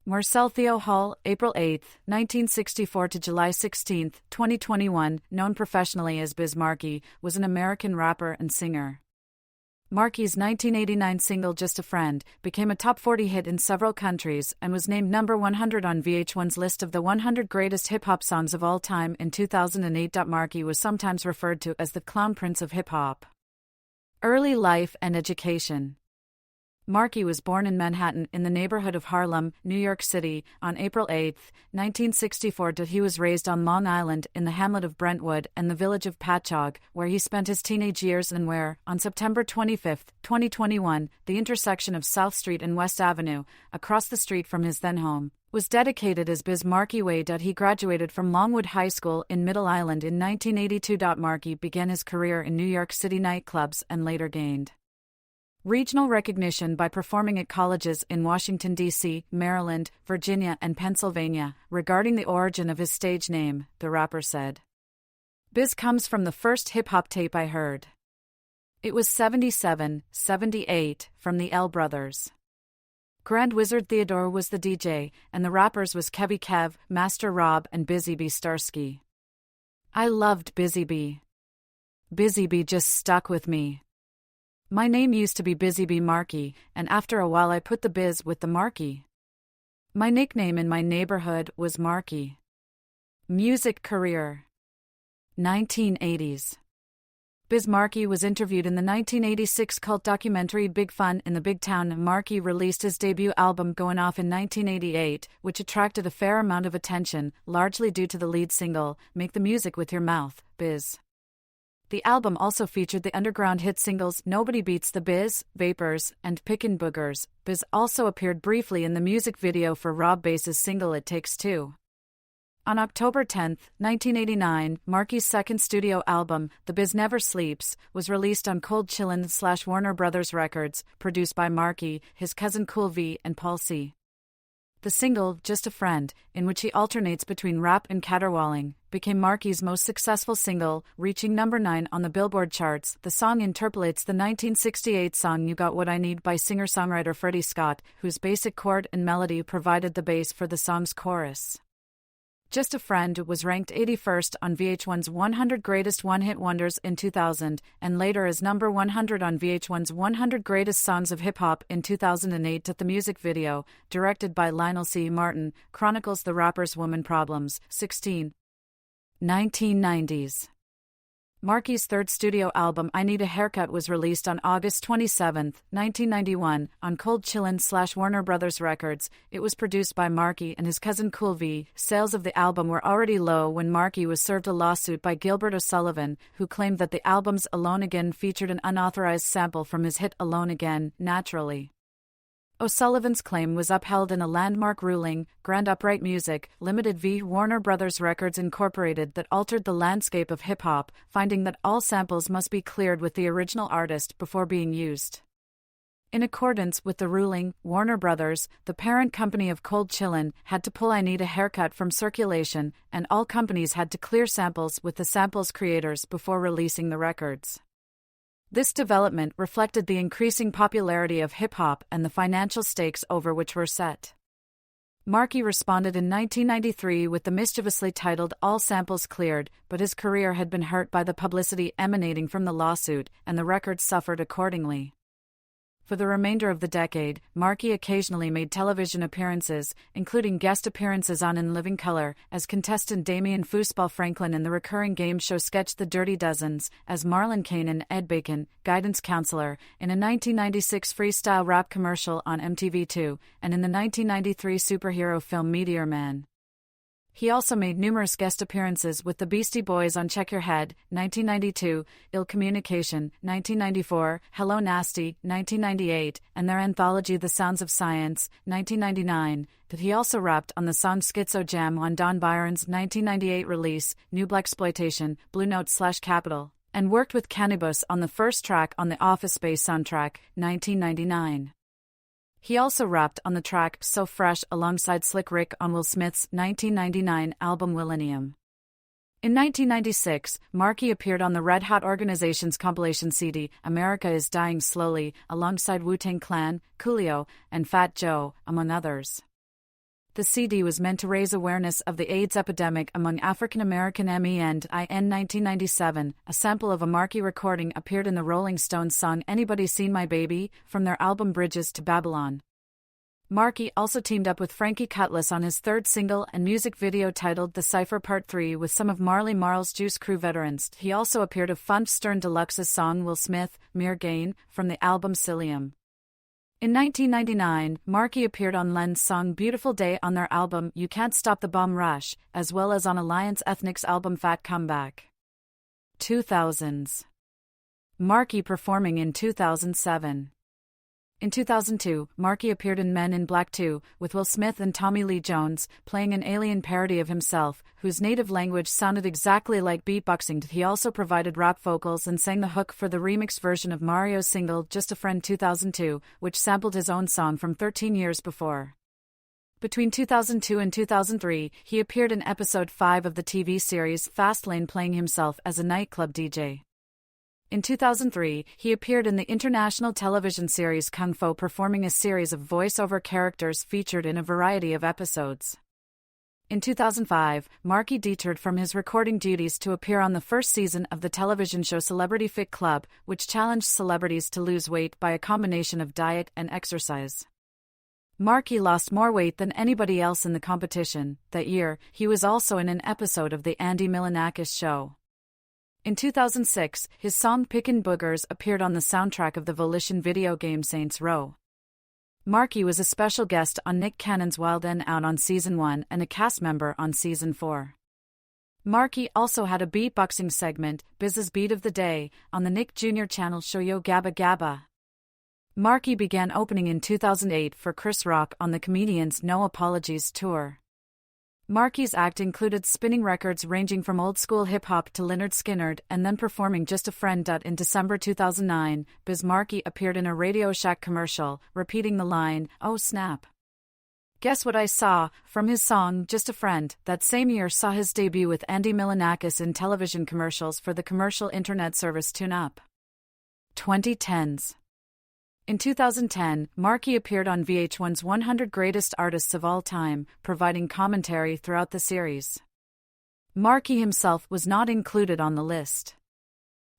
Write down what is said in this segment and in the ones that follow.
Marcel Theo Hall, April 8, 1964 to July 16, 2021, known professionally as Biz Markie, was an American rapper and singer. Markie's 1989 single Just a Friend became a top 40 hit in several countries and was named number 100 on VH1's list of the 100 greatest hip-hop songs of all time in 2008. Markie was sometimes referred to as the Clown Prince of hip-hop. Early life and education. Markie was born in Manhattan in the neighborhood of Harlem, New York City, on April 8, 1964. He was raised on Long Island in the hamlet of Brentwood and the village of Patchogue, where he spent his teenage years and where, on September 25, 2021, the intersection of South Street and West Avenue, across the street from his then home, was dedicated as Biz Markie Way. He graduated from Longwood High School in Middle Island in 1982. Markie began his career in New York City nightclubs and later gained regional recognition by performing at colleges in Washington, D.C., Maryland, Virginia, and Pennsylvania. Regarding the origin of his stage name, the rapper said, "Biz comes from the first hip-hop tape I heard. It was 77, 78, from the L Brothers. Grand Wizard Theodore was the DJ, and the rappers was Kevy Kev, Master Rob, and Busy B Starsky. I loved Busy B. Busy B just stuck with me. My name used to be Busy B Markie, and after a while I put the Biz with the Markie. My nickname in my neighborhood was Markie." Music career. 1980s. Biz Markie was interviewed in the 1986 cult documentary Big Fun in the Big Town. Markie released his debut album Goin' Off in 1988, which attracted a fair amount of attention, largely due to the lead single, Make the Music with Your Mouth, Biz. The album also featured the underground hit singles Nobody Beats the Biz, Vapors, and Pickin' Boogers. Biz also appeared briefly in the music video for Rob Bass's single It Takes Two. On October 10, 1989, Markie's second studio album, The Biz Never Sleeps, was released on Cold Chillin' / Warner Brothers Records, produced by Markie, his cousin Cool V, and Paul C. The single, Just a Friend, in which he alternates between rap and caterwauling, became Markie's most successful single, reaching number 9 on the Billboard charts. The song interpolates the 1968 song You Got What I Need by singer-songwriter Freddie Scott, whose basic chord and melody provided the bass for the song's chorus. Just a Friend was ranked 81st on VH1's 100 Greatest One-Hit Wonders in 2000, and later as number 100 on VH1's 100 Greatest Songs of Hip-Hop in 2008. The music video, directed by Lionel C. Martin, chronicles the rapper's woman problems. 16. 1990s. Markie's third studio album I Need a Haircut was released on August 27, 1991, on Cold Chillin' / Warner Brothers Records. It was produced by Markie and his cousin Cool V. Sales of the album were already low when Markie was served a lawsuit by Gilbert O'Sullivan, who claimed that the album's Alone Again featured an unauthorized sample from his hit Alone Again, Naturally. O'Sullivan's claim was upheld in a landmark ruling, Grand Upright Music, Limited v. Warner Brothers Records Incorporated, that altered the landscape of hip-hop, finding that all samples must be cleared with the original artist before being used. In accordance with the ruling, Warner Brothers, the parent company of Cold Chillin', had to pull I Need a Haircut from circulation, and all companies had to clear samples with the sample's creators before releasing the records. This development reflected the increasing popularity of hip-hop and the financial stakes over which were set. Markie responded in 1993 with the mischievously titled All Samples Cleared, but his career had been hurt by the publicity emanating from the lawsuit, and the record suffered accordingly. For the remainder of the decade, Markie occasionally made television appearances, including guest appearances on In Living Color, as contestant Damian Foosball Franklin in the recurring game show sketch The Dirty Dozens, as Marlon Kane and Ed Bacon, guidance counselor, in a 1996 freestyle rap commercial on MTV2, and in the 1993 superhero film Meteor Man. He also made numerous guest appearances with the Beastie Boys on Check Your Head, 1992, Ill Communication, 1994, Hello Nasty, 1998, and their anthology The Sounds of Science, 1999. He also rapped on the song Schizo Jam on Don Byron's 1998 release, New Blaxploitation, Blue Note/Capital, and worked with Cannabis on the first track on the Office Space soundtrack, 1999. He also rapped on the track So Fresh alongside Slick Rick on Will Smith's 1999 album Millennium. In 1996, Markie appeared on the Red Hot Organization's compilation CD, America is Dying Slowly, alongside Wu-Tang Clan, Coolio, and Fat Joe, among others. The CD was meant to raise awareness of the AIDS epidemic among African American men. In 1997, a sample of a Markie recording appeared in the Rolling Stones song Anybody Seen My Baby? From their album Bridges to Babylon. Markie also teamed up with Frankie Cutlass on his third single and music video titled The Cypher Part 3 with some of Marley Marl's Juice Crew veterans. He also appeared on Funk Stern Deluxe's song Will Smith, Mere Gain, from the album Cilium. In 1999, Markie appeared on Len's song Beautiful Day on their album You Can't Stop the Bomb Rush, as well as on Alliance Ethnic's album Fat Comeback. 2000s. Markie performing in 2007. In 2002, Markie appeared in Men in Black 2, with Will Smith and Tommy Lee Jones, playing an alien parody of himself, whose native language sounded exactly like beatboxing. He also provided rap vocals and sang the hook for the remix version of Mario's single Just a Friend 2002, which sampled his own song from 13 years before. Between 2002 and 2003, he appeared in episode 5 of the TV series Fastlane playing himself as a nightclub DJ. In 2003, he appeared in the international television series Kung Fu, performing a series of voice-over characters featured in a variety of episodes. In 2005, Markie detoured from his recording duties to appear on the first season of the television show Celebrity Fit Club, which challenged celebrities to lose weight by a combination of diet and exercise. Markie lost more weight than anybody else in the competition. That year, he was also in an episode of The Andy Milonakis Show. In 2006, his song Pickin' Boogers appeared on the soundtrack of the Volition video game Saints Row. Markie was a special guest on Nick Cannon's Wild 'N Out on Season 1 and a cast member on Season 4. Markie also had a beatboxing segment, Biz's Beat of the Day, on the Nick Jr. channel show Yo Gabba Gabba. Markie began opening in 2008 for Chris Rock on the comedian's No Apologies tour. Markie's act included spinning records ranging from old-school hip-hop to Lynyrd Skynyrd and then performing Just a Friend. In December 2009, Biz Markie appeared in a Radio Shack commercial, repeating the line, "Oh snap. Guess what I saw," from his song Just a Friend. That same year saw his debut with Andy Milonakis in television commercials for the commercial internet service TuneUp. 2010s. In 2010, Markie appeared on VH1's 100 Greatest Artists of All Time, providing commentary throughout the series. Markie himself was not included on the list.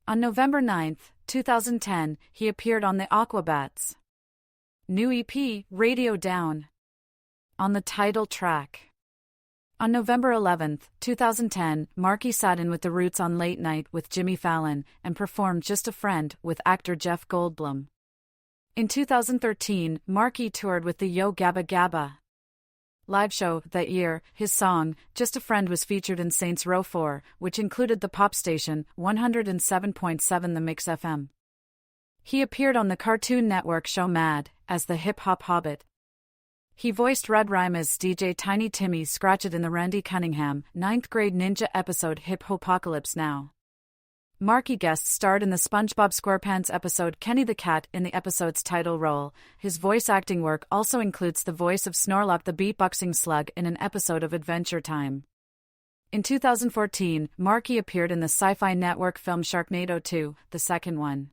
On November 9, 2010, he appeared on the Aquabats' new EP, Radio Down, on the title track. On November 11, 2010, Markie sat in with The Roots on Late Night with Jimmy Fallon and performed Just a Friend with actor Jeff Goldblum. In 2013, Markie toured with the Yo Gabba Gabba live show. That year, his song, Just a Friend, was featured in Saints Row 4, which included the pop station 107.7 The Mix FM. He appeared on the Cartoon Network show Mad as the hip-hop hobbit. He voiced Red Rima's DJ Tiny Timmy Scratchet in the Randy Cunningham 9th grade ninja episode Hip Hopocalypse Now. Markie guest starred in the SpongeBob SquarePants episode Kenny the Cat in the episode's title role. His voice acting work also includes the voice of Snorlock the beatboxing slug in an episode of Adventure Time. In 2014, Markie appeared in the Sci-Fi Network film Sharknado 2, the second one.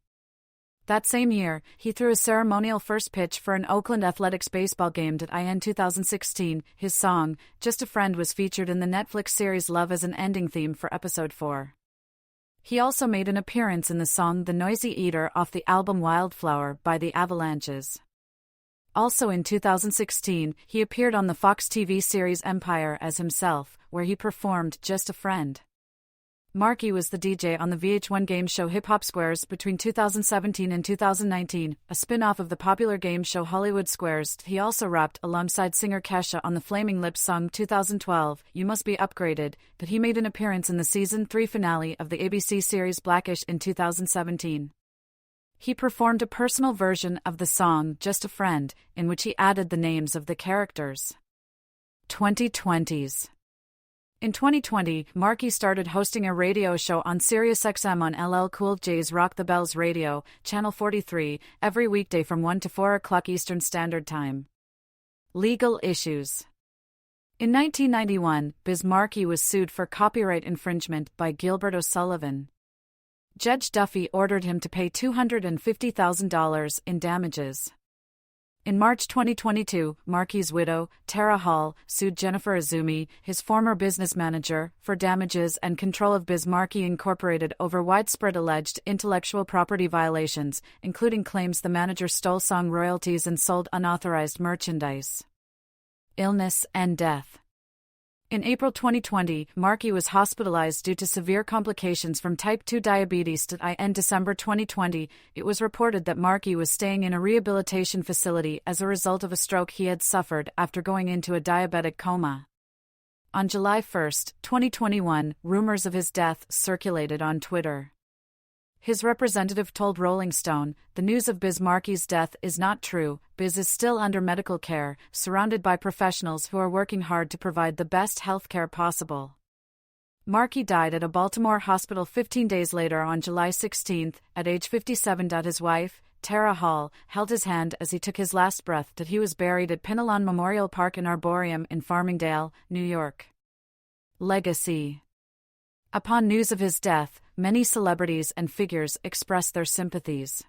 That same year, he threw a ceremonial first pitch for an Oakland Athletics baseball game. In 2016, his song, Just a Friend, was featured in the Netflix series Love as an ending theme for episode 4. He also made an appearance in the song The Noisy Eater off the album Wildflower by the Avalanches. Also in 2016, he appeared on the Fox TV series Empire as himself, where he performed Just a Friend. Markie was the DJ on the VH1 game show Hip Hop Squares between 2017 and 2019, a spin-off of the popular game show Hollywood Squares. He also rapped alongside singer Kesha on the Flaming Lips song 2012, You Must Be Upgraded, but he made an appearance in the Season 3 finale of the ABC series Blackish in 2017. He performed a personal version of the song Just a Friend, in which he added the names of the characters. 2020s. In 2020, Markie started hosting a radio show on SiriusXM on LL Cool J's Rock the Bells Radio, Channel 43, every weekday from 1 to 4 o'clock Eastern Standard Time. Legal issues. In 1991, Biz Markie was sued for copyright infringement by Gilbert O'Sullivan. Judge Duffy ordered him to pay $250,000 in damages. In March 2022, Markie's widow, Tara Hall, sued Jennifer Azumi, his former business manager, for damages and control of Biz Markie Incorporated over widespread alleged intellectual property violations, including claims the manager stole song royalties and sold unauthorized merchandise. Illness and death. In April 2020, Markie was hospitalized due to severe complications from type 2 diabetes. In December 2020, it was reported that Markie was staying in a rehabilitation facility as a result of a stroke he had suffered after going into a diabetic coma. On July 1, 2021, rumors of his death circulated on Twitter. His representative told Rolling Stone, "The news of Biz Markie's death is not true. Biz is still under medical care, surrounded by professionals who are working hard to provide the best health care possible." Markie died at a Baltimore hospital 15 days later on July 16, at age 57. His wife, Tara Hall, held his hand as he took his last breath. He was buried at Pinelon Memorial Park and Arboretum in Farmingdale, New York. Legacy. Upon news of his death, many celebrities and figures expressed their sympathies.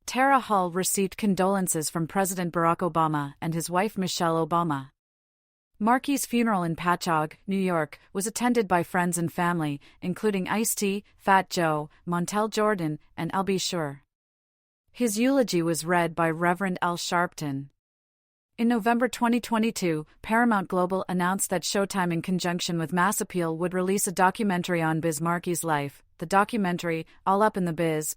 Tara Hall received condolences from President Barack Obama and his wife Michelle Obama. Markie's funeral in Patchogue, New York, was attended by friends and family, including Ice-T, Fat Joe, Montel Jordan, and Al B. Sure. His eulogy was read by Reverend Al Sharpton. In November 2022, Paramount Global announced that Showtime, in conjunction with Mass Appeal, would release a documentary on Biz Markie's life. The documentary, All Up in the Biz,